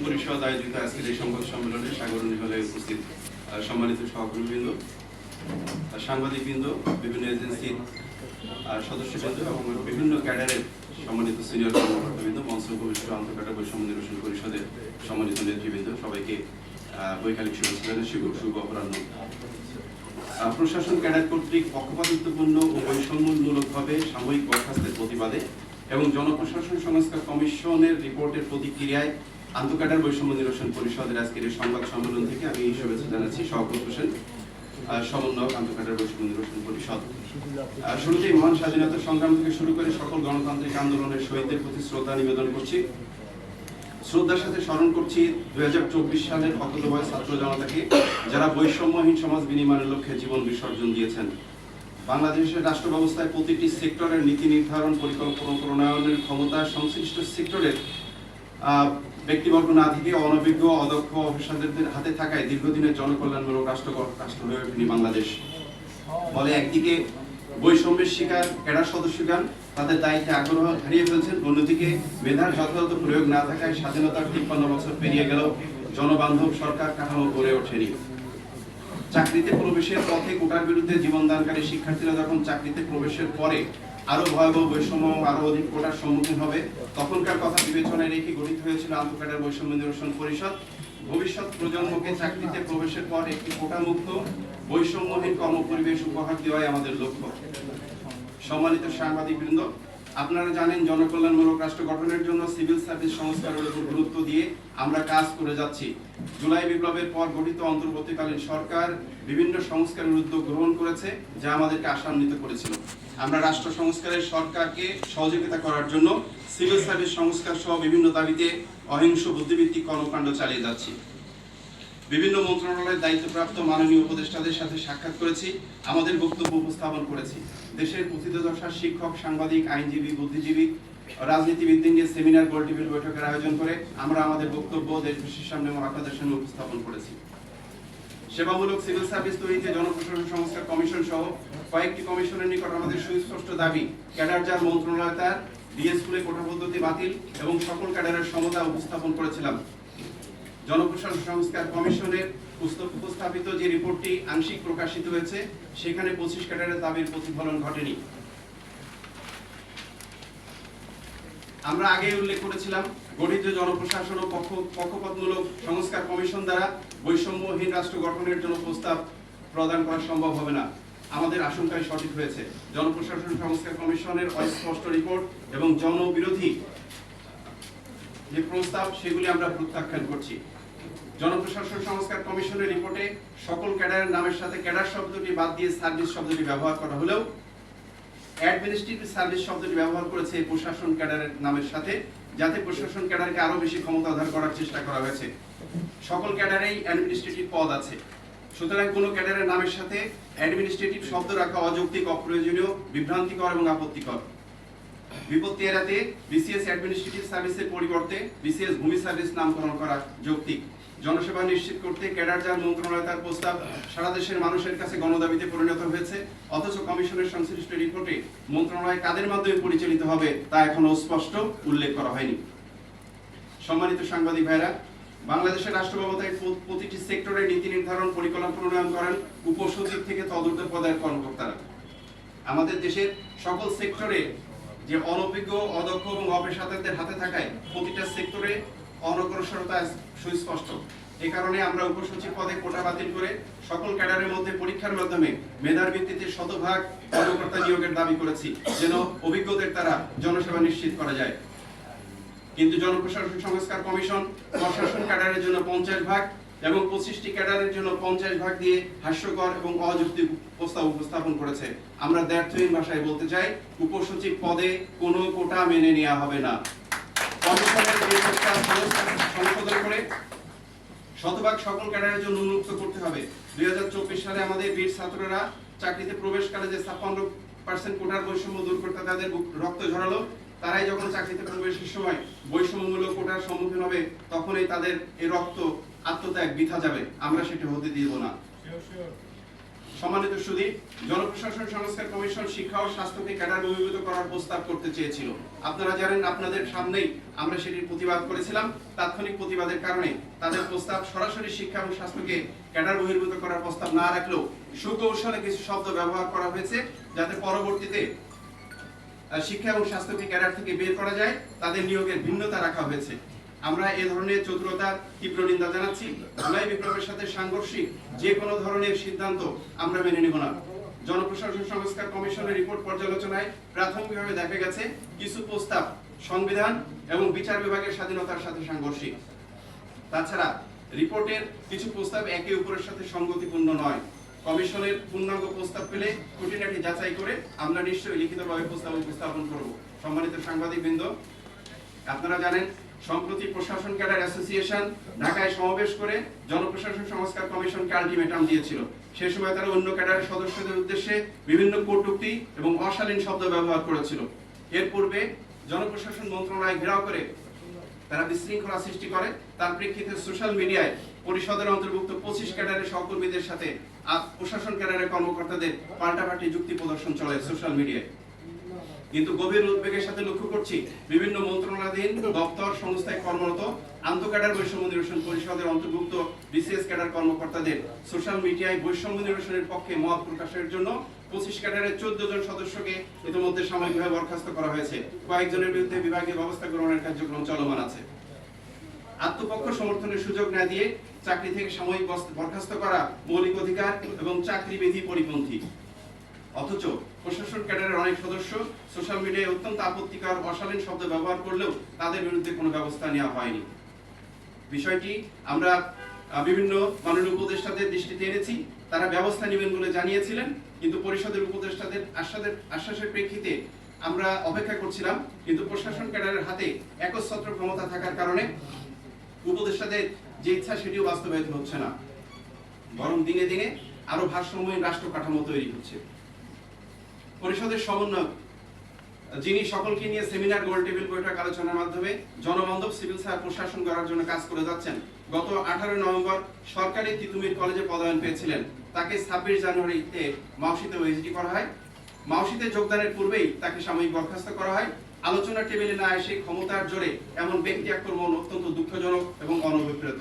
পরিষদ আয়োজিত আজকের এই সংবাদ সম্মেলনে সাগরণী হলে উপস্থিত সম্মানিত সহকর্মীবৃন্দ, সাংবাদিকবৃন্দ, বিভিন্ন এজেন্সির সদস্যবৃন্দ এবং বিভিন্ন ক্যাডারের সম্মানিত সিনিয়র কর্মকর্তাবৃন্দ, মঞ্চ উপবিষ্ট আন্তঃক্যাডার বৈষম্য নিরসন পরিষদের সম্মানিত নেতৃবৃন্দ, সবাইকে বৈকালিক শুভেচ্ছা জানাই, শুভ অপরাহ্ন। প্রশাসন ক্যাডার কর্তৃক পক্ষপাতিত্বপূর্ণ ও বৈষম্যমূলকভাবে সাময়িক বরখাস্তের প্রতিবাদে এবং জনপ্রশাসন সংস্কার কমিশনের রিপোর্টের প্রতিক্রিয়ায় আন্তঃক্যাডার বৈষম্য নিরসন পরিষদের আজকের এই সংবাদ সম্মেলন থেকে আমি শুভেচ্ছা জানাচ্ছি শওকত হোসেন, সমন্বয়ক আন্তঃক্যাডার বৈষম্য নিরসন পরিষদ। শুরুতেই মহান স্বাধীনতা সংগ্রাম থেকে শুরু করে সকল গণতান্ত্রিক আন্দোলনের শহীদদের প্রতি শ্রদ্ধা নিবেদন করছি। শ্রদ্ধার সাথে স্মরণ করছি 2024 সালের অকুতোভয় ছাত্র জনতাকে, যারা বৈষম্যহীন সমাজ বিনির্মাণের লক্ষ্যে জীবন বিসর্জন দিয়েছেন। বাংলাদেশের রাষ্ট্র ব্যবস্থায় প্রতিটি সেক্টরের নীতি নির্ধারণ, পরিকল্পনা প্রণয়নের ক্ষমতা সংশ্লিষ্ট সেক্টরের ব্যক্তিবর্গ না থেকে অনভিজ্ঞ অদক্ষ অফিসারদের হাতে থাকায় দীর্ঘদিনের জনকল্যাণমূলক রাষ্ট্র হয়ে ওঠেনি বাংলাদেশ। ফলে একদিকে বৈষম্যের শিকার ক্যাডার সদস্যগণ তাদের দায়িত্বে আগ্রহ হারিয়ে ফেলছেন, অন্যদিকে মেধার যথাযথ প্রয়োগ না থাকায় স্বাধীনতার 53 বছর পেরিয়ে গেল জনবান্ধব সরকার কাঠামো গড়ে ওঠেনি। চাকরিতে প্রবেশের পথে কোটার বিরুদ্ধে জীবনদানকারী শিক্ষার্থীরা যখন চাকরিতে প্রবেশের পরে আরো ভয়াবহ বৈষম্য আরো অধিক কোটার সম্মুখীন হবে, তখনকার কথা বিবেচনায় রেখে গঠিত হয়েছিল আন্তঃক্যাডার বৈষম্য নিরসন পরিষদ। ভবিষ্যৎ প্রজন্মকে চাকরিতে প্রবেশের পর একটি কোটামুক্ত বৈষম্যহীন কর্মপরিবেশ উপহার দেওয়াই আমাদের লক্ষ্য। সম্মানিত সাংবাদিকবৃন্দ, আপনারা জানেন জনকল্যাণমূলক রাষ্ট্র গঠনের জন্য সিভিল সার্ভিস সংস্কারের উপর গুরুত্ব দিয়ে আমরা কাজ করে যাচ্ছি। জুলাই বিপ্লবের পর গঠিত অন্তর্বর্তীকালীন সরকার বিভিন্ন সংস্কারের উদ্যোগ গ্রহণ করেছে, যা আমাদেরকে আশান্বিত করেছিল। আমরা রাষ্ট্র সংস্কারের সরকারকে সহযোগিতা করার জন্য সিভিল সার্ভিস সংস্কার সহ বিভিন্ন দাবিতে অহিংস বুদ্ধিভিত্তিক কর্মকাণ্ড চালিয়ে যাচ্ছি। বিভিন্ন মন্ত্রণালয়ের দায়িত্বপ্রাপ্ত মাননীয় উপদেষ্টাদের সাথে সাক্ষাৎ করেছি, আমাদের বক্তব্য উপস্থাপন করেছি। দেশের প্রথিতযশা শিক্ষক, সাংবাদিক, আইনজীবী, বুদ্ধিজীবী, রাজনীতিবিদদের নিয়ে সেমিনার, গোলটেবিল বৈঠকের আয়োজন করে আমরা আমাদের বক্তব্য দেশবাসীর সামনে এবং আপনাদের সামনে উপস্থাপন করেছি। সেবামূলক সিভিল সার্ভিস তৈরিতে জনপ্রশাসন সংস্কার কমিশন সহ কয়েকটি কমিশনের নিকট আমাদের সুস্পষ্ট দাবি, ক্যাডার যার মন্ত্রণালয় তার, ডিএস স্কুলে কোটা পদ্ধতি বাতিল এবং সকল ক্যাডারের সমতা উপস্থাপন করেছিলাম। জনপ্রশাসন সংস্কার কমিশনের উপস্থাপিত যে রিপোর্টটি আংশিক প্রকাশিত হয়েছে, সেখানে 25 ক্যাডারের দাবির প্রতিফলন ঘটেনি। আমরা আগে উল্লেখ করেছিলাম, গঠিত জনপ্রশাসন ও পক্ষপাতমূলক সংস্কার কমিশন দ্বারা বৈষম্যহীন রাষ্ট্র গঠনের জন্য প্রস্তাব প্রদান করা সম্ভব হবে না। আমাদের আশঙ্কাই সঠিক হয়েছে। জনপ্রশাসন সংস্কার কমিশনের অস্পষ্ট রিপোর্ট এবং জনবিরোধী যে প্রস্তাব, সেগুলি আমরা প্রত্যাখ্যান করছি। জনপ্রশাসন সংস্কার কমিশনের রিপোর্টে সকল ক্যাডারের নামের সাথে ক্যাডার শব্দটি বাদ দিয়ে সার্ভিস শব্দটি ব্যবহার করা হলেও অ্যাডমিনিস্ট্রেটিভ সার্ভিস শব্দটি ব্যবহার করেছে প্রশাসন ক্যাডারের নামের সাথে, যাতে প্রশাসন ক্যাডারকে আরো বেশি ক্ষমতাধর করার চেষ্টা করা হয়েছে। সকল ক্যাডারেই অ্যাডমিনিস্ট্রেটিভ পদ আছে, সুতরাং কোনো ক্যাডারের নামের সাথে অ্যাডমিনিস্ট্রেটিভ শব্দ রাখা অযৌক্তিক, অপ্রয়োজনীয়, বিভ্রান্তিকর এবং আপত্তিকর। বিপত্তি এড়াতে বিসিএস অ্যাডমিনিস্ট্রেটিভ সার্ভিসের পরিবর্তে বিসিএস ভূমি সার্ভিস নামকরণ করা যৌক্তিক। জনসেবা নিশ্চিত করতে ক্যাডার যার মন্ত্রণালয় তার প্রস্তাব সারা দেশের মানুষের কাছে গণদাবিতে পরিণত হয়েছে, অথচ কমিশনের সংশ্লিষ্ট রিপোর্টে মন্ত্রণালয় কাদের মাধ্যমে পরিচালিত হবে তা এখনো স্পষ্ট উল্লেখ করা হয়নি। সম্মানিত সাংবাদিক ভাইরা, বাংলাদেশের রাষ্ট্র ব্যবস্থায় প্রতিটি সেক্টরে নীতি নির্ধারণ, পরিকল্পনা প্রণয়ন করেন উপসচিব থেকে তদূর্ধ্ব পদের কর্মকর্তারা। আমাদের দেশের সকল সেক্টরে যে অনভিজ্ঞ, অদক্ষ এবং অপেশাদারদের হাতে থাকায় প্রতিটা সেক্টরে অনগ্রসরতা সুস্পষ্ট। এই কারণে আমরা উপসচিব পদে কোটা বাতিল করে সকল ক্যাডারের মধ্যে পরীক্ষার মাধ্যমে মেধার ভিত্তিতে শতভাগ কর্মকর্তা নিয়োগের দাবি করেছি, যেন অভিজ্ঞদের দ্বারা জনসেবা নিশ্চিত করা যায়। কিন্তু জনপ্রশাসন সংস্কার কমিশন প্রশাসন ক্যাডারের জন্য 50 ভাগ এবং 25টি ক্যাডারের জন্য 50 ভাগ দিয়ে হাস্যকর এবং অযৌক্তিক প্রস্তাব উপস্থাপন করেছে। আমরা দ্ব্যর্থহীন ভাষায় বলতে চাই, উপসচিব পদে কোনো কোটা মেনে নেওয়া হবে না। কমিশনের এই প্রস্তাব সংশোধন করে শতভাগ সকল ক্যাডারের জন্য উন্মুক্ত করতে হবে। 2024 সালে আমাদের বীর ছাত্ররা চাকরিতে প্রবেশকালে যে 56% কোটার বৈষম্য দূর করতে তাদের রক্ত ঝরালো, তারাই যখন চাকরিতে প্রবেশের সময় বৈষম্যমূলক কোটার সম্মুখীন হবে, তখনই তাদের এই রক্ত আত্মত্যাগ বৃথা যাবে। আমরা সেটা হতে দিব না। সম্মানিত সুধী, জনপ্রশাসন সংস্কার কমিশন শিক্ষা ও স্বাস্থ্যকে ক্যাডার বহির্ভূত করার প্রস্তাব করতে চেয়েছিল। আপনারা জানেন, আপনাদের সামনেই আমরা সেটির প্রতিবাদ করেছিলাম। তাৎক্ষণিক প্রতিবাদের কারণে তাদের প্রস্তাব সরাসরি শিক্ষা এবং স্বাস্থ্যকে ক্যাডার বহির্ভূত করার প্রস্তাব না রাখলেও সুকৌশলে কিছু শব্দ ব্যবহার করা হয়েছে, যাতে পরবর্তীতে শিক্ষা এবং স্বাস্থ্যকে ক্যাডার থেকে বের করা যায়, তাদের নিয়োগের ভিন্নতা রাখা হয়েছে। আমরা এই ধরনের চতুরতার তীব্র নিন্দা জানাচ্ছি। জুলাই বিপ্লবের সাথে সাংঘর্ষিক যে কোনো ধরনের সিদ্ধান্ত আমরা মেনে নেব না। জনপ্রশাসন সংস্কার কমিশনের রিপোর্ট পর্যালোচনায় প্রাথমিকভাবে দেখা গেছে কিছু প্রস্তাব সংবিধান এবং বিচার বিভাগের স্বাধীনতার সাথে সাংঘর্ষিক। তাছাড়া রিপোর্টের কিছু প্রস্তাব একে অপরের সাথে সঙ্গতিপূর্ণ নয়। কমিশনের পূর্ণাঙ্গ প্রস্তাব পেলে খুঁটিনাটি যাচাই করে আমরা নিশ্চয়ই লিখিতভাবে প্রস্তাব উপস্থাপন করব। সম্মানিত সাংবাদিকবৃন্দ, আপনারা জানেন, সম্প্রতি প্রশাসন ক্যাডার অ্যাসোসিয়েশন ঢাকায় সমাবেশ করে জনপ্রশাসন সংস্কার কমিশনকে আলটিমেটাম দিয়েছিল। সেই সময় তারা অন্য ক্যাডারের সদস্যদের উদ্দেশ্যে বিভিন্ন কটূক্তি এবং অশালীন শব্দ ব্যবহার করেছিল। এর পূর্বে জনপ্রশাসন মন্ত্রণালয় ঘেরাও করে তারা বিশৃঙ্খলা সৃষ্টি করে। তার প্রেক্ষিতে সোশ্যাল মিডিয়ায় পরিষদের অন্তর্ভুক্ত 25 ক্যাডারের সহকর্মীদের সাথে প্রশাসন ক্যাডারের কর্মকর্তাদের পাল্টাপাল্টি যুক্তি প্রদর্শন চলে সোশ্যাল মিডিয়ায়। কিন্তু গভীর উদ্বেগের সাথে লক্ষ্য করছি, বিভিন্ন মন্ত্রণালয়াধীন দপ্তর সংস্থায় কর্মরত আন্তঃক্যাডার বৈষম্য নিরসন পরিষদের অন্তর্ভুক্ত বিসিএস ক্যাডার কর্মকর্তাদের সোশ্যাল মিডিয়ায় বৈষম্য নিরসনের পক্ষে মত প্রকাশের জন্য 25 ক্যাডারের 14 জন সদস্যকে ইতিমধ্যে সাময়িকভাবে বরখাস্ত করা হয়েছে। কয়েকজনের বিরুদ্ধে বিভাগীয় ব্যবস্থা গ্রহণের কার্যক্রম চলমান আছে। আত্মপক্ষ সমর্থনের সুযোগ না দিয়ে চাকরি থেকে সাময়িক বরখাস্ত করা মৌলিক অধিকার এবং চাকরি বিধি পরিপন্থী। অথচ প্রশাসন ক্যাডারের অনেক সদস্য সোশ্যাল মিডিয়ায় অত্যন্ত আপত্তিকর অশালীন শব্দ ব্যবহার করলেও তাদের বিরুদ্ধে কোনো ব্যবস্থা নেওয়া হয়নি। বিষয়টি আমরা বিভিন্ন মাননীয় উপদেষ্টাদের দৃষ্টিতে এনেছি। তারা ব্যবস্থা নেবেন বলে জানিয়েছিলেন, কিন্তু পরিষদের উপদেষ্টাদের আশ্বাসের প্রেক্ষিতে আমরা অপেক্ষা করছিলাম। কিন্তু প্রশাসন ক্যাডারের হাতে একচ্ছত্র ক্ষমতা থাকার কারণে উপদেষ্টাদের যে ইচ্ছা সেটিও বাস্তবায়িত হচ্ছে না, বরং দিনে দিনে আরো ভারসাম্যহীন রাষ্ট্র কাঠামো তৈরি হচ্ছে। পরিষদের সমন্বয়ক, যিনি সকলকে নিয়ে সেমিনার, গোল টেবিল বৈঠক আলোচনার মাধ্যমে জনবান্ধব সিভিল সার্ভিস প্রশাসন করার জন্য কাজ করে যাচ্ছেন, গত 18 নভেম্বর সরকারি তিতুমির কলেজে পদায়ন পেয়েছিলেন। তাকে 26 জানুয়ারিতে মাউশিতে ওএসডি করা হয়। মাউশিতে যোগদানের পূর্বেই তাকে সাময়িক বরখাস্ত করা হয়। আলোচনা টেবিলে না এসে ক্ষমতার জোরে এমন ব্যক্তি আক্রমণ অত্যন্ত দুঃখজনক এবং অনভিপ্রেত।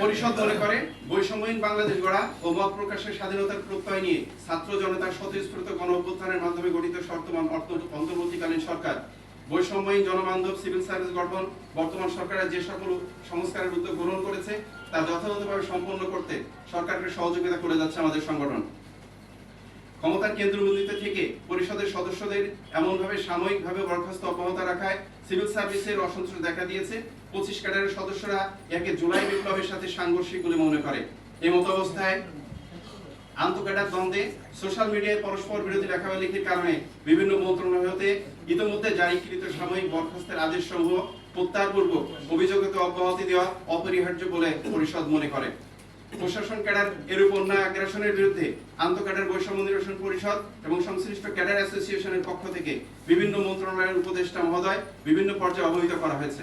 পরিষদ মনে করে বৈষম্যহীন বাংলাদেশ গড়া ও মত প্রকাশের স্বাধীনতার প্রত্যয় নিয়ে ছাত্র জনতার স্বতঃস্ফূর্ত গণ অভ্যুত্থানের মাধ্যমে গঠিত অন্তর্বর্তীকালীন সরকার বৈষম্যহীন জনবান্ধব সিভিল সার্ভিস গঠন বর্তমান সরকারের যে সকল সংস্কারের উদ্যোগ গ্রহণ করেছে তা যথাযথভাবে সম্পন্ন করতে সরকারকে সহযোগিতা করে যাচ্ছে আমাদের সংগঠন। ক্ষমতার কেন্দ্রবিন্দুতে থেকে পরিষদের সদস্যদের এমনভাবে সাময়িকভাবে বরখাস্ত অব্যাহত রাখায় সিভিল সার্ভিসের অসন্তোষ দেখা দিয়েছে। 25 ক্যাডারের সদস্যরা একে জুলাই বিপ্লবের সাথে সাংঘর্ষিক বলে মনে করে। এই মতো অবস্থায় আন্তঃক্যাডার দ্বন্দ্বে সোশ্যাল মিডিয়ায় পরস্পর বিরোধী লেখালেখির কারণে বিভিন্ন মন্ত্রণালয় হতে ইতিমধ্যে জারিকৃত সাময়িক বরখাস্তের আদেশসমূহ প্রত্যাহারপূর্বক অভিযোগকে অব্যাহতি দেওয়া অপরিহার্য বলে পরিষদ মনে করে। প্রশাসন ক্যাডার এরূপ অন্যায় আগ্রাসনের বিরুদ্ধে আন্তঃক্যাডার বৈষম্য নিরসন পরিষদ এবং সংশ্লিষ্ট ক্যাডার অ্যাসোসিয়েশনের পক্ষ থেকে বিভিন্ন মন্ত্রণালয়ের উপদেষ্টা মহোদয় বিভিন্ন পর্যায়ে অবহিত করা হয়েছে।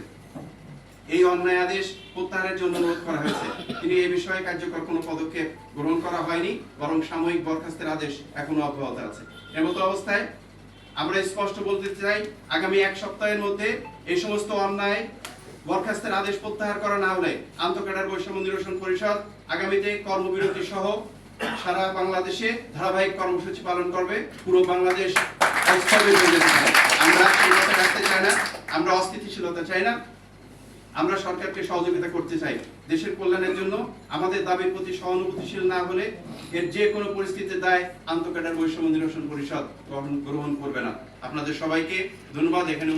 এই অন্যায় আদেশ প্রত্যাহারের জন্য অনুরোধ করা হয়েছে। কিন্তু এই বিষয়ে কার্যকর কোনো পদক্ষেপ গ্রহণ করা হয়নি, বরং সাময়িক বরখাস্তের আদেশ এখনো অব্যাহত আছে। এমতো অবস্থায় আমরা স্পষ্ট বলতে চাই, আগামী 1 সপ্তাহের মধ্যে এই সমস্ত অন্যায় বরখাস্তের আদেশ প্রত্যাহার করা না হলে আন্তঃক্যাডার বৈষম্য নিরসন পরিষদ আগামীতে কর্মবিরতি সহ সারা বাংলাদেশে ধারাবাহিক কর্মসূচি পালন করবে। পুরো বাংলাদেশ অস্থির হয়ে যেতে চায়। আমরা স্থিরতা রাখতে চাই না, আমরা অস্থিতিশীলতা চাই না। আমরা সরকারকে সহযোগিতা করতে চাই দেশের কল্যাণের জন্য। আমাদের দাবির প্রতি সহানুভূতিশীল না হলে এর যে কোনো পরিস্থিতিতে দায় আন্তঃক্যাডার বৈষম্য নিরসন পরিষদ গ্রহণ করবে না। আপনাদের সবাইকে ধন্যবাদ। এখানে